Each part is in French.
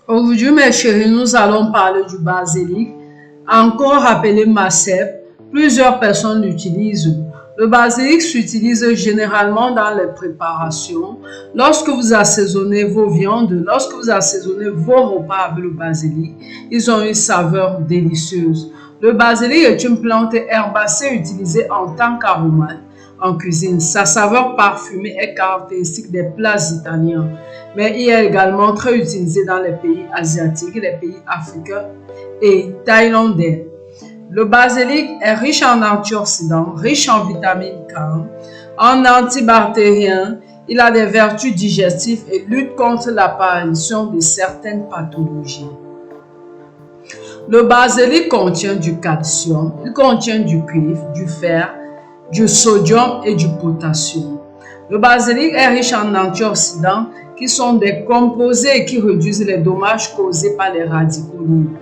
Aujourd'hui, mes chéris, nous allons parler du basilic, encore appelé macep. Plusieurs personnes l'utilisent. Le basilic s'utilise généralement dans les préparations. Lorsque vous assaisonnez vos viandes, lorsque vous assaisonnez vos repas avec le basilic, ils ont une saveur délicieuse. Le basilic est une plante herbacée utilisée en tant qu'aromate en cuisine. Sa saveur parfumée est caractéristique des plats italiens, mais il est également très utilisé dans les pays asiatiques, les pays africains et thaïlandais. Le basilic est riche en antioxydants, riche en vitamine K, en antibactérien. Il a des vertus digestives et lutte contre l'apparition de certaines pathologies. Le basilic contient du calcium, il contient du cuivre, du fer, du sodium et du potassium. Le basilic est riche en antioxydants qui sont des composés qui réduisent les dommages causés par les radicaux libres.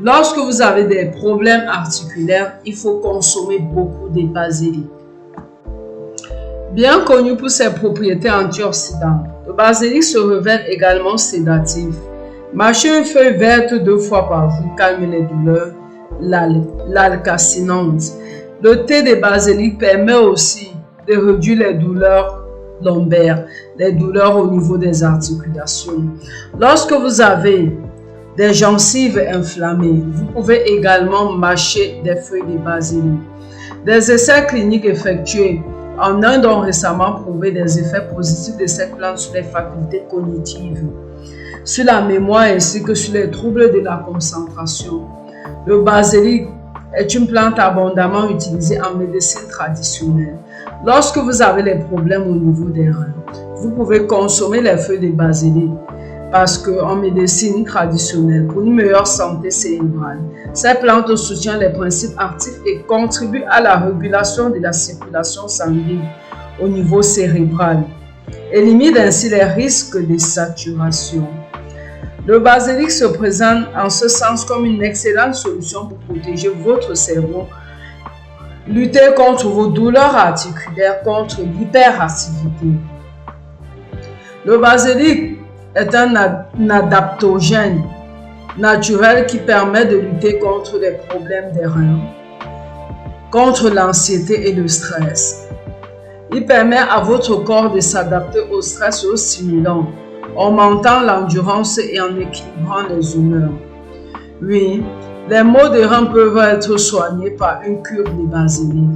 Lorsque vous avez des problèmes articulaires, il faut consommer beaucoup de basilic. Bien connu pour ses propriétés antioxydantes, le basilic se révèle également sédatif. Mâcher une feuille verte 2 fois par jour calme les douleurs, l'alcacinante. Le thé de basilic permet aussi de réduire les douleurs lombaires, les douleurs au niveau des articulations. Lorsque vous avez des gencives inflammées, vous pouvez également mâcher des feuilles de basilic. Des essais cliniques effectués en Inde ont récemment prouvé des effets positifs de cette plante sur les facultés cognitives, sur la mémoire ainsi que sur les troubles de la concentration. Le basilic est une plante abondamment utilisée en médecine traditionnelle. Lorsque vous avez des problèmes au niveau des reins, vous pouvez consommer les feuilles de basilic parce qu'en médecine traditionnelle, pour une meilleure santé cérébrale, cette plante soutient les principes actifs et contribue à la régulation de la circulation sanguine au niveau cérébral et limite ainsi les risques de saturation. Le basilic se présente en ce sens comme une excellente solution pour protéger votre cerveau, lutter contre vos douleurs articulaires, contre l'hyperactivité. Le basilic est un adaptogène naturel qui permet de lutter contre les problèmes des reins, contre l'anxiété et le stress. Il permet à votre corps de s'adapter au stress et aux stimulants, augmentant l'endurance et en équilibrant les humeurs. Oui, les maux de reins peuvent être soignés par une cure de basilic.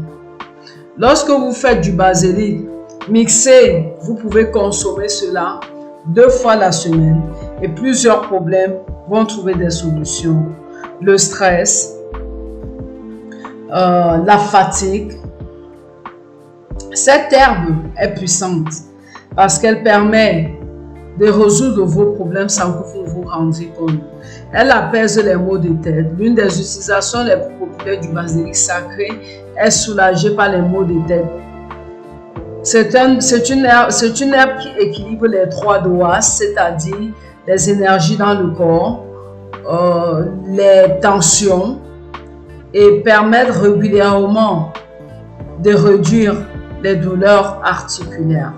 Lorsque vous faites du basilic mixé, vous pouvez consommer cela 2 fois la semaine et plusieurs problèmes vont trouver des solutions. Le stress, la fatigue. Cette herbe est puissante parce qu'elle permet de résoudre vos problèmes sans que vous vous rendiez compte. Elle apaise les maux de tête. L'une des utilisations les plus populaires du basilic sacré est soulagée par les maux de tête. C'est une herbe qui équilibre les 3 doigts, c'est-à-dire les énergies dans le corps, les tensions et permet régulièrement de réduire les douleurs articulaires.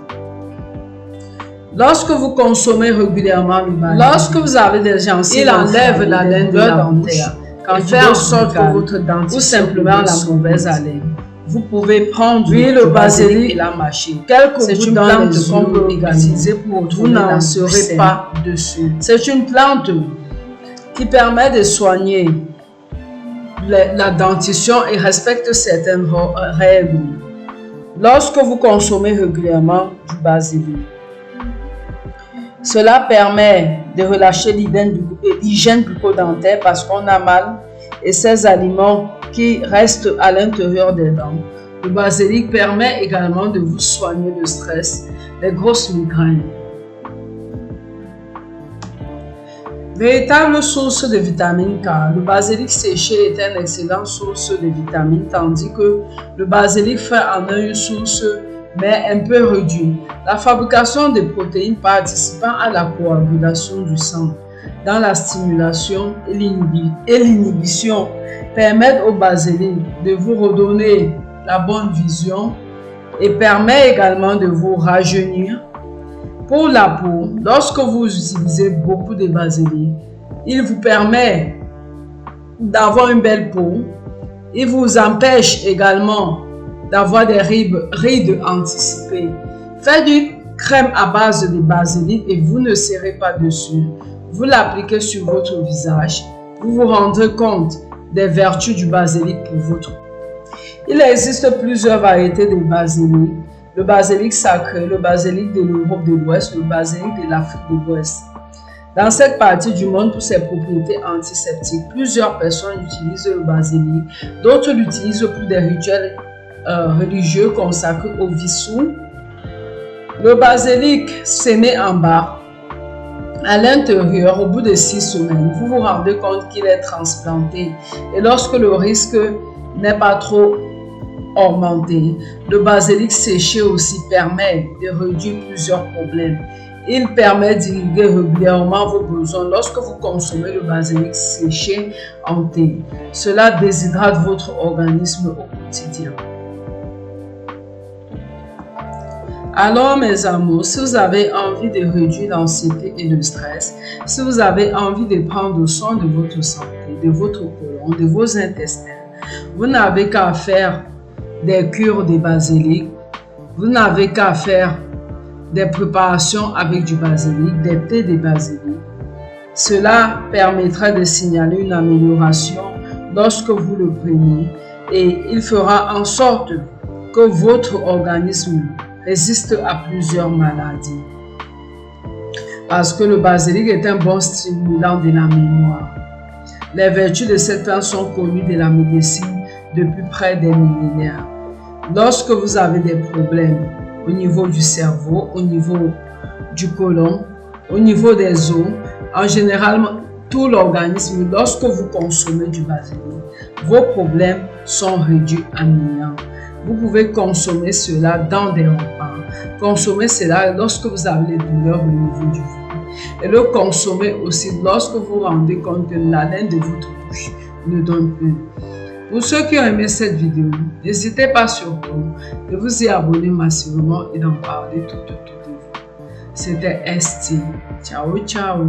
Lorsque vous consommez régulièrement le basilic, lorsque vous avez des gencives, il enlève la laine de la bouche et fait en sorte que votre dentition ou simplement la mauvaise haleine. Vous pouvez prendre le basilic et la mâcher. C'est une plante qu'on peut utiliser pour vous n'en serez pas dessus. C'est une plante qui permet de soigner la dentition et respecte certaines règles. Lorsque vous consommez régulièrement du basilic, cela permet de relâcher l'hygiène bucco-dentaire parce qu'on a mal et ces aliments qui restent à l'intérieur des dents. Le basilic permet également de vous soigner le stress, les grosses migraines. Véritable source de vitamine K, le basilic séché est une excellente source de vitamines, tandis que le basilic fait en a une source mais un peu réduite. La fabrication de protéines participant à la coagulation du sang, dans la stimulation et l'inhibition, permettent au basilic de vous redonner la bonne vision et permet également de vous rajeunir. Pour la peau, lorsque vous utilisez beaucoup de basilic, Il vous permet d'avoir une belle peau. Il vous empêche également d'avoir des rides anticipées. Faites une crème à base de basilic et vous ne serrez pas dessus. Vous l'appliquez sur votre visage. Vous vous rendrez compte des vertus du basilic pour votre peau. Il existe plusieurs variétés de basilic. Le basilic sacré, le basilic de l'Europe de l'Ouest, le basilic de l'Afrique de l'Ouest. Dans cette partie du monde, pour ses propriétés antiseptiques, plusieurs personnes utilisent le basilic. D'autres l'utilisent pour des rituels religieux consacrés au Vishnu. Le basilic sémé en bas, à l'intérieur, au bout de 6 semaines, vous vous rendez compte qu'il est transplanté. Et lorsque le risque n'est pas trop augmenté, le basilic séché aussi permet de réduire plusieurs problèmes. Il permet d'irriguer régulièrement vos besoins lorsque vous consommez le basilic séché en thé. Cela déshydrate votre organisme au quotidien. Alors mes amours, si vous avez envie de réduire l'anxiété et le stress, si vous avez envie de prendre soin de votre santé, de votre côlon, de vos intestins, vous n'avez qu'à faire des cures de basilic, vous n'avez qu'à faire des préparations avec du basilic, des thés de basilic. Cela permettra de signaler une amélioration lorsque vous le prenez et il fera en sorte que votre organisme résiste à plusieurs maladies. Parce que le basilic est un bon stimulant de la mémoire. Les vertus de cette plante sont connues de la médecine depuis près des millénaires. Lorsque vous avez des problèmes au niveau du cerveau, au niveau du côlon, au niveau des os, en général, tout l'organisme, lorsque vous consommez du basilic, vos problèmes sont réduits à néant. Vous pouvez consommer cela dans des repas. Consommer cela lorsque vous avez des douleurs au niveau du ventre. Et le consommer aussi lorsque vous vous rendez compte que l'haleine de votre bouche ne donne plus. Pour ceux qui ont aimé cette vidéo, n'hésitez pas surtout de vous y abonner massivement et d'en parler tout autour de vous. C'était Esti. Ciao, ciao.